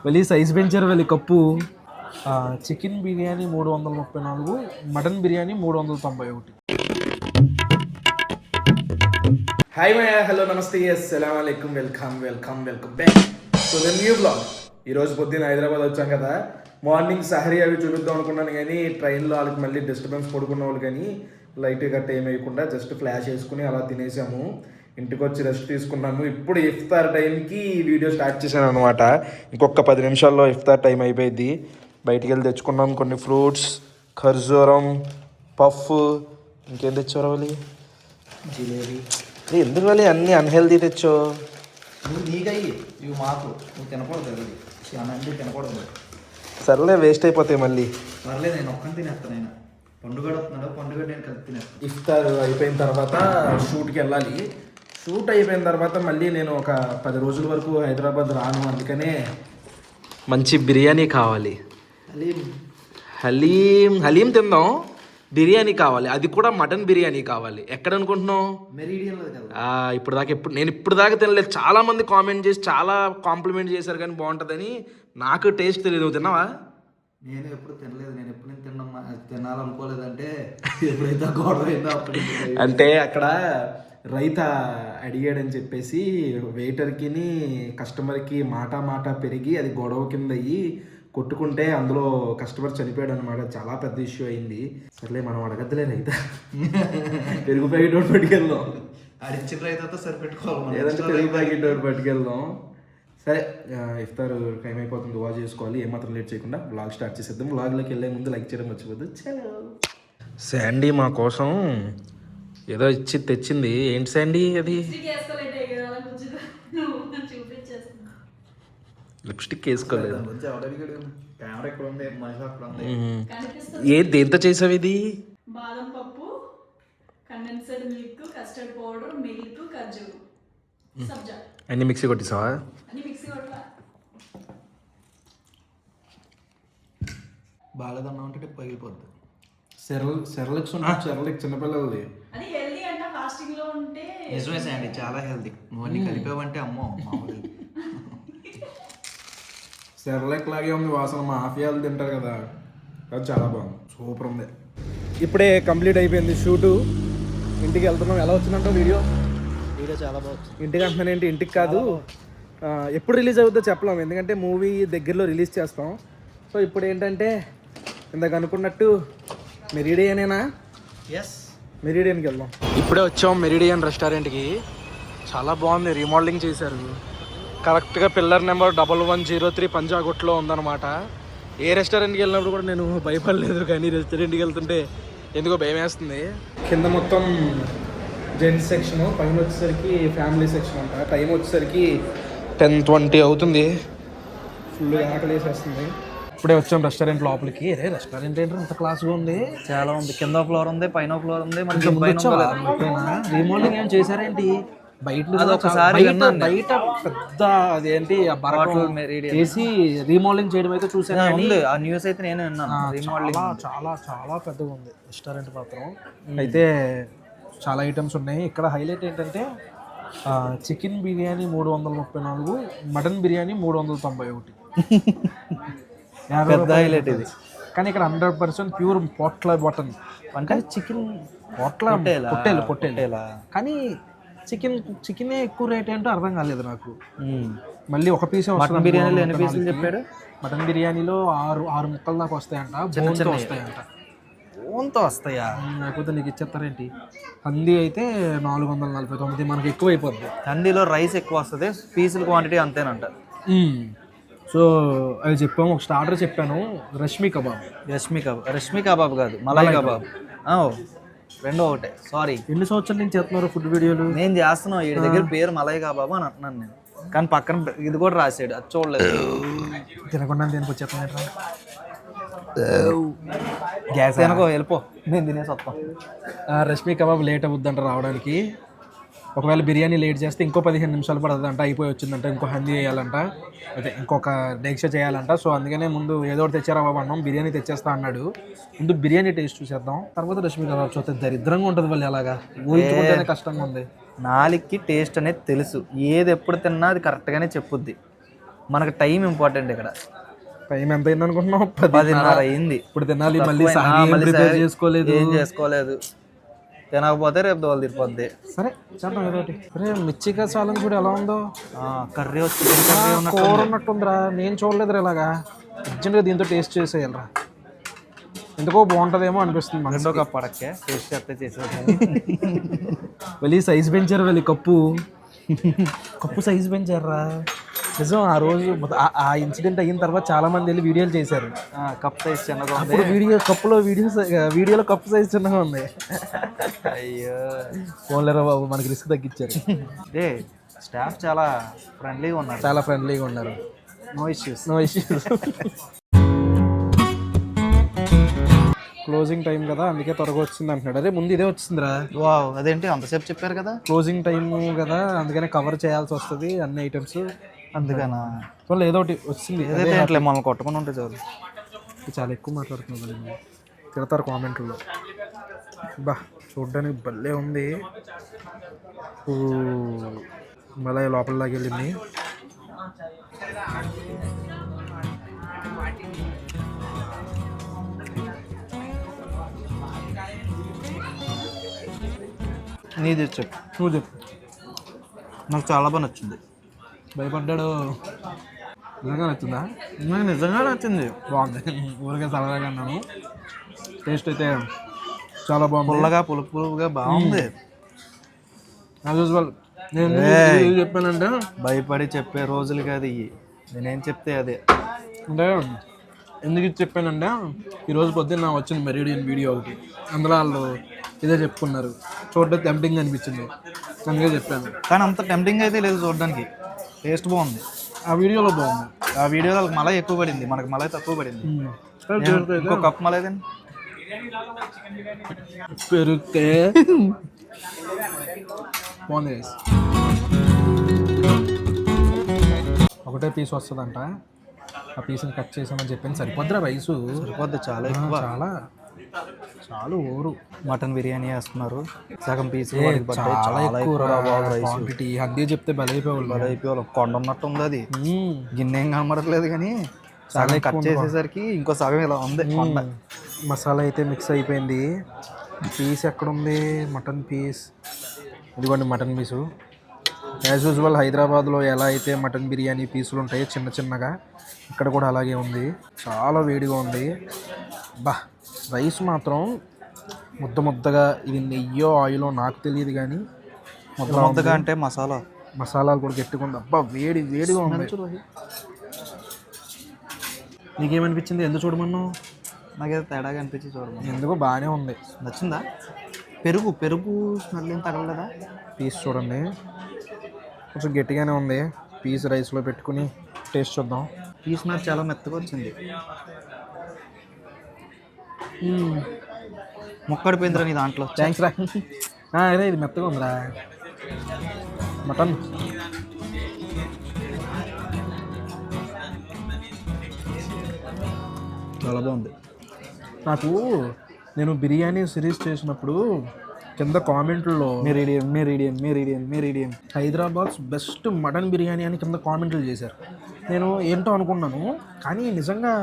వెళ్ళి సైజ్ పెంచారు వెళ్ళి cup. Chicken biryani 334, mutton biryani 391. Hi my hello నమస్తే అస్సలాము అలైకుం welcome back to the new blog. ఈరోజు పొద్దున్న హైదరాబాద్ వచ్చాం కదా. మార్నింగ్ సహరీ అవి చూపిద్దాం అనుకున్నాను కానీ ట్రైన్లో వాళ్ళకి మళ్ళీ డిస్టర్బెన్స్ పడుకున్న వాళ్ళు కానీ లైట్ గట్ట ఏం వేయకుండా జస్ట్ ఫ్లాష్ వేసుకుని అలా తినేసాము. ఇంటికి వచ్చి రెస్ట్ తీసుకున్నాము. ఇప్పుడు ఇఫ్తార్ టైంకి వీడియో స్టార్ట్ చేశాను అనమాట. ఇంకొక 10 నిమిషాల్లో ఇఫ్తార్ టైం అయిపోయింది. బయటికి వెళ్ళి తెచ్చుకున్నాం కొన్ని ఫ్రూట్స్, ఖర్జూరం, పఫ్, ఇంకేం తెచ్చారు వాళ్ళు? జిలేబీ. ఎందుకు వాళ్ళు అన్నీ అన్హెల్దీ తెచ్చో? నువ్వు నీకయ్యి ఇవి మాకు నువ్వు తినకూడదు. అన్నీ తినకూడదు. సర్లే, వేస్ట్ అయిపోతాయి మళ్ళీ. పర్లేదు, నేను ఒక్కని తినేస్తాను. నేను పండుగ వస్తున్నాడు, పండుగ నేను కలిపి తినేస్తాను. ఇఫ్తార్ అయిపోయిన తర్వాత షూట్కి వెళ్ళాలి. షూట్ అయిపోయిన తర్వాత మళ్ళీ నేను ఒక 10 రోజుల వరకు హైదరాబాద్ రాను. అందుకనే మంచి బిర్యానీ కావాలి. హలీం తిందాం. బిర్యానీ కావాలి, అది కూడా మటన్ బిర్యానీ కావాలి. ఎక్కడ అనుకుంటున్నావు? మెరీడియన్లో కదా. ఇప్పుడు దాకా తినలేదు. చాలా మంది కామెంట్ చేసి చాలా కాంప్లిమెంట్ చేశారు కానీ బాగుంటుందని. నాకు టేస్ట్ తెలియదు. నువ్వు తిన్నావా? నేను ఎప్పుడు తినలేదు. నేను ఎప్పుడు తినాలనుకోలేదంటే ఎప్పుడైతే గొడవ అయిందో అప్పుడు. అంటే అక్కడ రైత అడిగాడని చెప్పేసి వెయిటర్కి కస్టమర్కి మాట పెరిగి అది గొడవ కింద అయ్యి కొట్టుకుంటే అందులో కస్టమర్ చనిపోయాడు అనమాట. చాలా పెద్ద ఇష్యూ అయింది. సర్లే, మనం అడగద్దులే రైత. పెరుగు ప్యాకెట్ ఒకటి పట్టుకెళ్దాం. అడిచిన రైతుతో సరిపెట్టుకోవాలి. లేదంటే పెరుగు ప్యాకెట్ ఒకటి పట్టుకెళ్దాం. సరే, ఇఫ్తార్ టైం అయిపోతుంది. దువా చేసుకోవాలి. ఏమాత్రం లేట్ చేయకుండా వ్లాగ్ స్టార్ట్ చేసేద్దాం. వ్లాగ్లోకి వెళ్ళే ముందు లైక్ చేయడం మర్చిపోద్దు. చలో. శాండీ మా కోసం ఏదో తెచ్చింది. ఏంటి శాండీ అది? లిప్స్టిక్ వేసుకోలేదు. దేంతో చేసావు ఇది? బాదం పప్పు, condensed milk, custard powder, milk, ఖర్జూరం, సబ్జా అన్ని మిక్సీ కొట్టేసావా? అన్ని మిక్సీ కొట్టా. బాగాలేదన్నా ఉంటే పగిలిపోద్ది. సెరలిక్స్ చిన్నపిల్లలది. అది హెల్దీ అంట. ఫాస్టింగ్ లో ఉంటే నిజమే అండి, చాలా హెల్దీ. నువ్వు అన్ని కలిపావంటే అమ్మో మామూలు. సెరలెక్ లాగే ఉంది వాసన. మా ఆఫియాలు తింటారు కదా, అది చాలా బాగుంది. సూపర్ ఉంది. ఇప్పుడే కంప్లీట్ అయిపోయింది షూటు. ఇంటికి వెళ్తున్నాం. ఎలా వచ్చిందంటే వీడియో చాలా బాగుంది. ఇంటికి అంటున్నానేంటి, ఇంటికి కాదు. ఎప్పుడు రిలీజ్ అవుతుందో చెప్పలేము, ఎందుకంటే మూవీ దగ్గరలో రిలీజ్ చేస్తాం. సో ఇప్పుడు ఏంటంటే ఇందాక అనుకున్నట్టు మెరిడియనేనా? ఎస్, మెరిడియన్కి వెళ్దాం. ఇప్పుడే వచ్చాం మెరిడియన్ రెస్టారెంట్కి. చాలా బాగుంది, రీమోడలింగ్ చేశారు. కరెక్ట్గా పిల్లర్ నెంబర్ 1103 పంజాగుట్లో ఉందన్నమాట. ఏ రెస్టారెంట్కి వెళ్ళినప్పుడు కూడా నేను భయపడలేదు, కానీ రెస్టారెంట్కి వెళ్తుంటే ఎందుకో భయం వేస్తుంది. కింద మొత్తం జెంట్స్ సెక్షన్, పైన వచ్చేసరికి ఫ్యామిలీ సెక్షన్ అంట. టైం వచ్చేసరికి 10:20 అవుతుంది. ఫుల్గా ఆకలి వేసేస్తుంది. ఇప్పుడే వచ్చాం రెస్టారెంట్ లోపలికి. రెస్టారెంట్ ఏంటంటే ఇంత క్లాస్గా ఉంది. చాలా ఉంది. కింద ఫ్లోర్ ఉంది, పైన ఫ్లోర్ ఉంది. రీమోడలింగ్ ఏం చేశారేంటి? బయట పెద్ద అదేంటి చేసి రీమోడలింగ్ చేయడం అయితే చూసాను. ఆ న్యూస్ అయితే నేను విన్నాను. చాలా చాలా పెద్దగా ఉంది రెస్టారెంట్ మాత్రం. అయితే చాలా ఐటమ్స్ ఉన్నాయి. ఇక్కడ హైలైట్ ఏంటంటే చికెన్ బిర్యానీ 334, మటన్ బిర్యానీ 391. పెద్ద హైలైట్ ఇది. కానీ ఇక్కడ 100% ప్యూర్ పొట్ల బటన్ అంటే చికెన్ పొట్టేలు. కానీ చికెనే ఎక్కువ రేట్ ఏంటో అర్థం కాలేదు నాకు. మళ్ళీ ఒక పీస్. మటన్ బిర్యానీలో ఎన్ని పీసులు చెప్పాడు? మటన్ బిర్యానీలో 6 ముక్కల దాకా వస్తాయంట. బోన్తో వస్తాయంట. బోన్తో వస్తాయా? లేకపోతే నీకు ఇచ్చేస్తారేంటి? హందీ అయితే 449. మనకి ఎక్కువ అయిపోద్ది. హందీలో రైస్ ఎక్కువ వస్తుంది, పీసుల క్వాంటిటీ అంతేనంట. సో అవి చెప్పాము. ఒక స్టార్టర్ చెప్పాను, రష్మి కబాబ్ కాదు, మలాయ్ కబాబ్. రెండో ఒకటే. సారీ, ఎన్ని సంవత్సరాల నుంచి చేస్తున్నారు ఫుడ్ వీడియోలు? నేను చేస్తున్నావు. వీడి దగ్గర పేరు మలాయ్ కబాబ్ అని అంటున్నాను నేను. కానీ పక్కన ఇది కూడా రాసాడు, అది చూడలేదు. తినకుండా దేనికి వచ్చేస్తున్నాయి? గ్యాస్ అనుకో, వెళ్ళిపో, నేను తినేసి వస్తాం. రష్మి కబాబ్ లేట్ అవుద్దంట రావడానికి. ఒకవేళ బిర్యానీ లేట్ చేస్తే ఇంకో 15 నిమిషాలు పడుతుందంట. అయిపోయి వచ్చిందంట. ఇంకో హందీ వేయాలంట, అయితే ఇంకొక డేక్ష చేయాలంట. సో అందుకనే ముందు ఏదో ఒకటి తెచ్చారా బాబు అన్నాం. బిర్యానీ తెచ్చేస్తా అన్నాడు. ముందు బిర్యానీ టేస్ట్ చూసేద్దాం, తర్వాత రష్మి కబాబ్ చూస్తే దరిద్రంగా ఉంటుంది. వాళ్ళు ఎలాగా ఊహించుకుంటేనే కష్టంగా ఉంది. నాలుగుకి టేస్ట్ అనేది తెలుసు. ఏది ఎప్పుడు తిన్నా అది కరెక్ట్గానే చెప్పుద్ది. మనకు టైం ఇంపార్టెంట్ ఇక్కడ. టైం ఎంత అయింది అనుకుంటున్నావు? 10:30 అయింది. ఇప్పుడు తినాలి, మళ్ళీ ఏం చేసుకోలేదు. తినకపోతే రేపు దోలు తిరిపోద్ది. సరే చేద్దాం ఏదో ఒకటి. అరే మిర్చికా సాలం చూడు ఎలా ఉందో. కర్రీ వచ్చి కర్రీ కూర ఉన్నట్టుందిరా, నేను చూడలేదురా ఇలాగా. అర్జెంట్గా దీంతో టేస్ట్ చేసేయాలరా, ఎందుకో బాగుంటుందేమో అనిపిస్తుంది. రెండో కప్పు అడక్కే టేస్ట్ చేస్తే చేసేది. వెళ్ళి సైజు పెంచారు, వెళ్ళి కప్పు సైజు పెంచారా. నిజం, ఆ రోజు ఆ ఇన్సిడెంట్ అయిన తర్వాత చాలా మంది వెళ్ళి వీడియోలు చేశారు. కప్ సైజ్ చిన్నగా ఉంది. అప్పుడు వీడియోలో కప్పు సైజ్ చిన్నగా ఉంది. అయ్యో ఫోన్లేరా బాబు, మనకి రిస్క్ తగ్గించారు. ఏ స్టాఫ్ చాలా ఫ్రెండ్లీగా ఉన్నారు. చాలా ఫ్రెండ్లీగా ఉన్నారు. No issues. క్లోజింగ్ టైం కదా, అందుకే త్వరగా వచ్చింది అంటున్నాడు. అరే ముందు ఇదే వచ్చిందిరా. వావ్, అదేంటి అంతసేపు చెప్పారు కదా. క్లోజింగ్ టైం కదా, అందుకనే కవర్ చేయాల్సి వస్తుంది అన్ని ఐటమ్స్, అందుకనా. వాళ్ళు ఏదో ఒకటి వచ్చింది. ఏదైతే అట్లే మనల్ని కొట్టకుండా ఉంటే చాలు. చాలా ఎక్కువ మాట్లాడుతున్నాను, తిడతారు కామెంట్లో. బా చూడ్డానికి భలే ఉంది. మళ్ళీ లోపలలాగా వెళ్ళింది. నీది చెప్పు. నువ్వు చెప్పు. నాకు చాలా బాగా నచ్చింది. భయపడ్డాడు. నిజంగా నచ్చిందా? నాకు నిజంగా నచ్చింది. బాగుంది. ఊరికే సరదాగా అన్నాను. టేస్ట్ అయితే చాలా బాగుంది. పుల్లగా పులుపుగా బాగుంది. యాజ్ యూజువల్ నేను చెప్పానంటే భయపడి చెప్పే రోజులు కాదు ఇవి. నేనేం చెప్తే అదే. అంటే ఎందుకు ఇది చెప్పానంటే ఈరోజు పొద్దున్న వచ్చింది మెరిడియన్ వీడియో ఒకటి, అందులో వాళ్ళు ఇదే చెప్పుకున్నారు. చూడడం టెంప్టింగ్ అనిపించింది, అందుకే చెప్పాను. కానీ అంత టెంప్టింగ్ అయితే లేదు చూడడానికి. టేస్ట్ బాగుంది. ఆ వీడియోలో బాగుంది. ఆ వీడియోలో మలై ఎక్కువ పడింది, మనకు మలై తక్కువ పడింది. ఇంకో కప్ మలై తిని పెరిగితే బాగుంది. ఒకటే పీస్ వస్తుందంట, ఆ పీస్ని కట్ చేసామని చెప్పింది. సరిపోద్దిరా రైసు? సరిపోద్ది, చాలా ఎక్కువ. చాలా ఓరు. మటన్ బిర్యానీ వేస్తున్నారు, సగం పీస్ చాలా ఎక్కువ క్వాంటిటీ. అదే చెప్తే బలైపోవాలి. కొండ ఉన్నట్టు ఉంది అది. గిన్నె ఏం కనబడట్లేదు కానీ సగం కట్ చేసేసరికి ఇంకో సగం ఇలా ఉంది. మసాలా అయితే మిక్స్ అయిపోయింది. పీస్ ఎక్కడుంది? మటన్ పీస్ ఇదిగోండి, మటన్ పీసు. యాజ్ యూజువల్ హైదరాబాద్లో ఎలా అయితే మటన్ బిర్యానీ పీసులు ఉంటాయో చిన్న చిన్నగా, ఇక్కడ కూడా అలాగే ఉంది. చాలా వేడిగా ఉంది. బా రైస్ మాత్రం ముద్దగా, ఇది నెయ్యో ఆయిలో నాకు తెలియదు కానీ ముద్దగా అంటే మసాలాలు కూడా గట్టిగా. అబ్బా వేడిగా ఉంది. నీకేమనిపించింది? ఎందుకు చూడమన్నావు? నాకేదో తేడాగా అనిపించి చూడమని. ఎందుకో బాగానే ఉంది. నచ్చిందా? పెరుగు స్మెల్ ఏం తగలదా? పీస్ చూడండి, కొంచెం గట్టిగానే ఉంది. పీస్ రైస్లో పెట్టుకుని టేస్ట్ చూద్దాం. పీస్ నాకు చాలా మెత్తగా వచ్చింది. ముక్కడిపోయిందిరా నీ దాంట్లో. థ్యాంక్స్ రా. అదే ఇది మెత్తగా ఉందిరా మటన్. చాలా బాగుంది. నాకు నేను బిర్యానీ సిరీస్ చేసినప్పుడు కింద కామెంట్లలో Meridian Hyderabad's best mutton biryani అని కింద కామెంట్లు చేశారు. నేను ఏంటో అనుకున్నాను, కానీ నిజంగా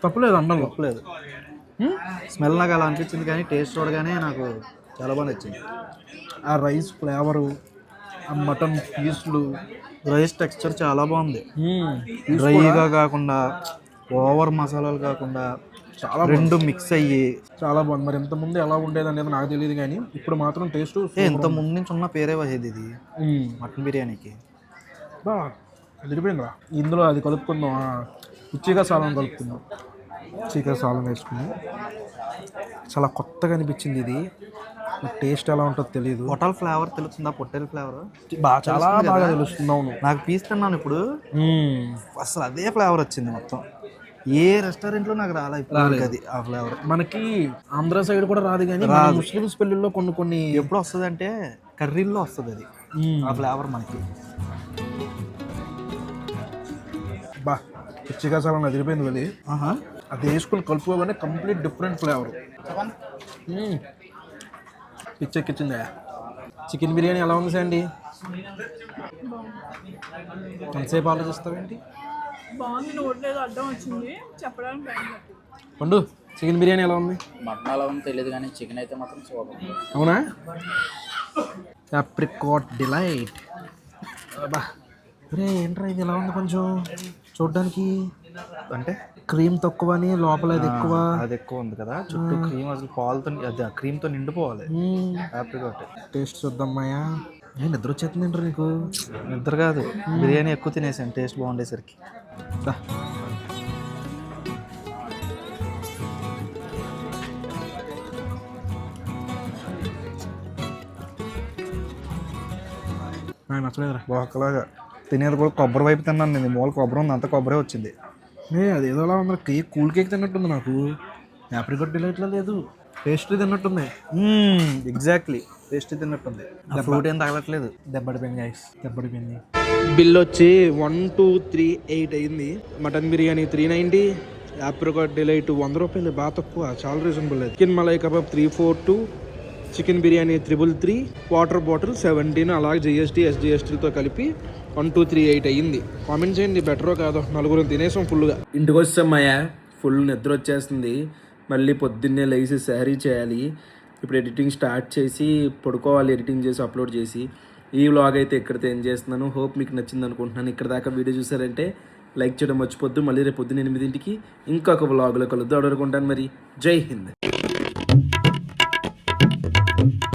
తప్పులేదు, అనడం తప్పులేదు. స్మెల్ నాకు అలా అనిపించింది, కానీ టేస్ట్ చూడగానే నాకు చాలా బాగా నచ్చింది. ఆ రైస్ ఫ్లేవరు, ఆ మటన్ పీసులు, రైస్ టెక్స్చర్ చాలా బాగుంది. డ్రైగా కాకుండా, ఓవర్ మసాలాలు కాకుండా, చాలా రెండు మిక్స్ అయ్యి చాలా బాగుంది. మరి ఇంతకుముందు ఎలా ఉండేది అనేది నాకు తెలియదు, కానీ ఇప్పుడు మాత్రం టేస్ట్ ఇంత ముందు నుంచి ఉన్న పేరే వచ్చేది ఇది మటన్ బిర్యానీకి. అదిరిపోయిందిరా. ఇందులో అది కలుపుకుందాం, చికెన్ సాలం కలుపుకుందాం. చికెన్ సాలం వేసుకుని చాలా కొత్తగా అనిపించింది. ఇది టేస్ట్ ఎలా ఉంటుందో తెలియదు. పొటల్ ఫ్లేవర్ తెలుస్తుందా? పొట్టెల్ ఫ్లేవర్ చాలా బాగా తెలుస్తుంది. అవును, నాకు పీస్ తిన్నాను ఇప్పుడు, అసలు అదే ఫ్లేవర్ వచ్చింది మొత్తం. ఏ రెస్టారెంట్లో నాకు రాలేదు అది ఆ ఫ్లేవర్. మనకి ఆంధ్ర సైడ్ కూడా రాదు, కానీ ముస్లిమ్స్ పెళ్ళిళ్ళలో కొన్ని ఎప్పుడు వస్తుంది అంటే కర్రీల్లో వస్తుంది అది ఆ ఫ్లేవర్ మనకి. బా చికెన్ సాలం అదిరిపోయింది. వెళ్ళి అది వేసుకుని కలుపుకోగానే కంప్లీట్ డిఫరెంట్ ఫ్లేవర్. పిచ్చెక్కిచ్చిందా? చికెన్ బిర్యానీ ఎలా ఉంది అండి? ఎంతసేపు ఆలోచిస్తావేంటి? బాగుంది, నోట్లో ఏదో అడ్డం వచ్చింది చెప్పడానికి టైం లేదు. పండు చికెన్ బిర్యానీ ఎలా ఉంది? మటన్ అలా ఉందో తెలియదు కానీ చికెన్ అయితే మాత్రం సూపర్. అవునా? Apricot delight. అబ్బా రే ఏంట్రా ఇది ఎలా ఉంది కొంచెం చూడడానికి? అంటే క్రీమ్ తక్కువ అని లోపల అది ఎక్కువ. అది ఎక్కువ ఉంది కదా, చుట్టూ క్రీమ్ అసలు పాలతో అది క్రీమ్తో నిండిపోవాలి. ఆప్రికాట్ టేస్ట్ చూద్దాం మాయా. నిద్ర వచ్చేస్తుంది ఏంట్రా నీకు? నిద్ర కాదు, బిర్యానీ ఎక్కువ తినేసాను టేస్ట్ బాగుండేసరికి. దా. నాకు నచ్చలేదురా. ఒకలాగా తినేది కూడా కొబ్బరి వైపు తిన్నాను నేను. మూల కొబ్బరి ఉంది, అంత కొబ్బరే వచ్చింది. అది ఏదోలా ఉంది, కేక్ కూల్ కేక్ తిన్నట్టుంది నాకు. ఆప్రికాట్ డిలైట్లో లేదు, పేస్ట్రీ తిన్నట్టుంది. ఎగ్జాక్ట్లీ పేస్ట్రీ తిన్నట్టుంది. ఫ్రూట్ ఏం తగలట్లేదు. దెబ్బడిపోయింది గైస్, దెబ్బడిపోయింది. బిల్ వచ్చి 1238 అయింది. మటన్ బిర్యానీ 390, ఆప్రికాట్ డిలైట్ 100 రూపాయలు, బాగా తక్కువ, చాలా reasonable. Chicken malai kebab 342, chicken biryani 333, water bottle 17, అలాగే జిఎస్టీ ఎస్జిఎస్టీతో కలిపి 1238 అయ్యింది. కామెంట్ చేయండి బెటరో కాదో. నలుగురు తినేసాం ఫుల్గా. ఇంటికి వచ్చామయ్యా, ఫుల్ నిద్ర వచ్చేస్తుంది. మళ్ళీ పొద్దున్నే లేచి శారీ చేయాలి. ఇప్పుడు ఎడిటింగ్ స్టార్ట్ చేసి పడుకోవాలి, ఎడిటింగ్ చేసి అప్లోడ్ చేసి. ఈ వ్లాగ్ అయితే ఇక్కడితో ఏం చేస్తున్నాను. హోప్ మీకు నచ్చింది అనుకుంటున్నాను. ఇక్కడ దాకా వీడియో చూసారంటే లైక్ చేయడం మర్చిపోద్దు. మళ్ళీ రేపు పొద్దున్న 8ంటికి ఇంకొక వ్లాగ్లో కలుద్దాం. అడుగుకుంటాను మరి. జై హింద్.